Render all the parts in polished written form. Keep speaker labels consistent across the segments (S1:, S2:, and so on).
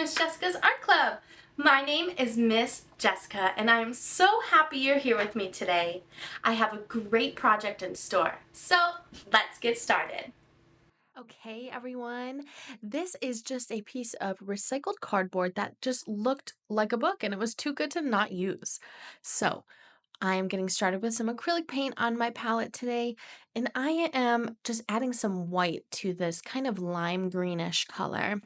S1: Miss Jessica's Art Club. My name is Miss Jessica and I am so happy you're here with me today. I have a great project in store, so let's get started.
S2: Okay, everyone, this is just a piece of recycled cardboard that just looked like a book and it was too good to not use. So I am getting started with some acrylic paint on my palette today, and I am just adding some white to this kind of lime greenish color.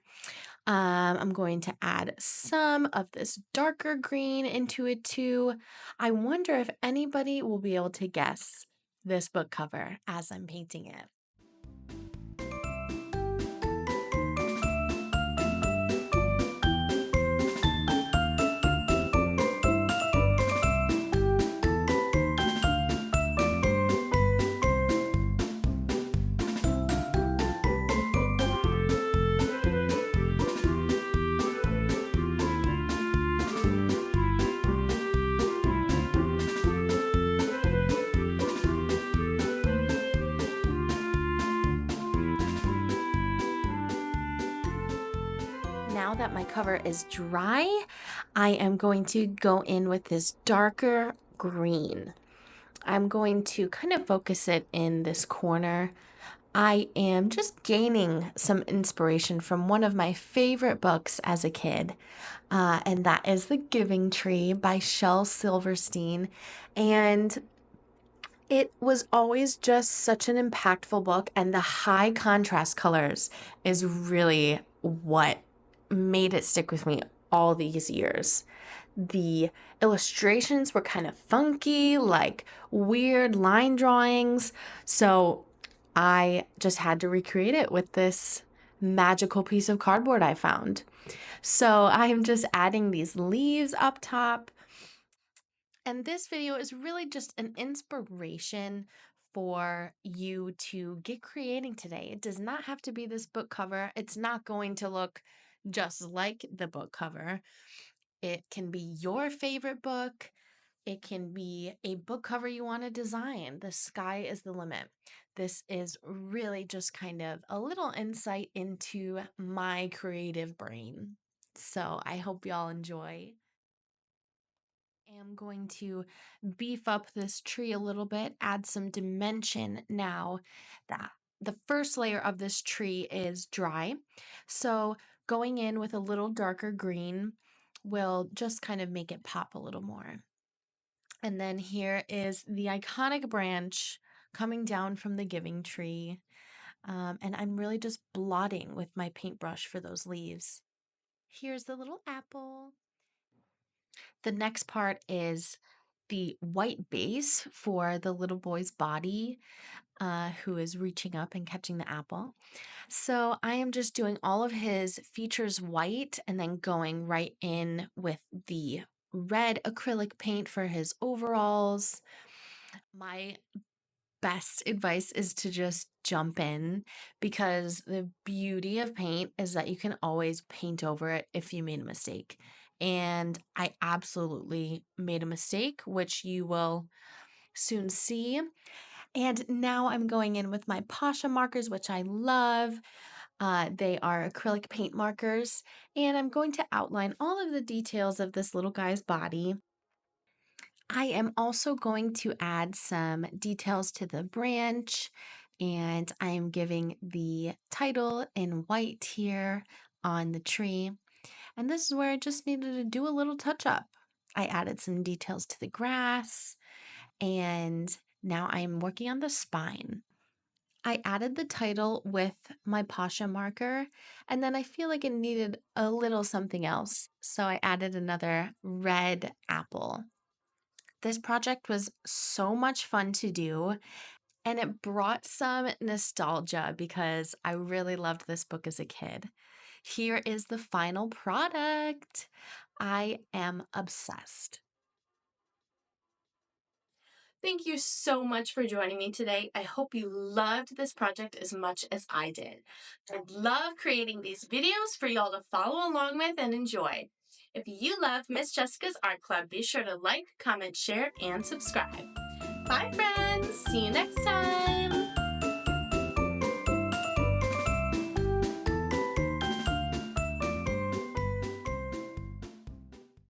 S2: I'm going to add some of this darker green into it too. I wonder if anybody will be able to guess this book cover as I'm painting it. Now that my cover is dry, I am going to go in with this darker green. I'm going to kind of focus it in this corner. I am just gaining some inspiration from one of my favorite books as a kid, and that is The Giving Tree by Shel Silverstein. And it was always just such an impactful book, and the high contrast colors is really what made it stick with me all these years. The illustrations were kind of funky, like weird line drawings, so I just had to recreate it with this magical piece of cardboard I found. So I'm just adding these leaves up top. And this video is really just an inspiration for you to get creating today. It does not have to be this book cover. It's not going to look just like the book cover. It can be your favorite book. It can be a book cover you want to design. The sky is the limit. This is really just kind of a little insight into my creative brain. So I hope y'all enjoy. I'm going to beef up this tree a little bit, add some dimension now that the first layer of this tree is dry. So going in with a little darker green will just kind of make it pop a little more. And then here is the iconic branch coming down from the giving tree. And I'm really just blotting with my paintbrush for those leaves. Here's the little apple. The next part is the white base for the little boy's body who is reaching up and catching the apple. So I am just doing all of his features white and then going right in with the red acrylic paint for his overalls. My best advice is to just jump in because the beauty of paint is that you can always paint over it if you made a mistake. And I absolutely made a mistake, which you will soon see. And now I'm going in with my Pasha markers, which I love. They are acrylic paint markers, and I'm going to outline all of the details of this little guy's body. I am also going to add some details to the branch, and I am giving the title in white here on the tree. And this is where I just needed to do a little touch up. I added some details to the grass, and now I am working on the spine. I added the title with my Pasha marker, and then I feel like it needed a little something else, so I added another red apple. This project was so much fun to do, and it brought some nostalgia because I really loved this book as a kid. Here is the final product. I am obsessed.
S1: Thank you so much for joining me today. I hope you loved this project as much as I did. I love creating these videos for y'all to follow along with and enjoy. If you love Miss Jessica's Art Club, be sure to like, comment, share, and subscribe. Bye, friends. See you next time.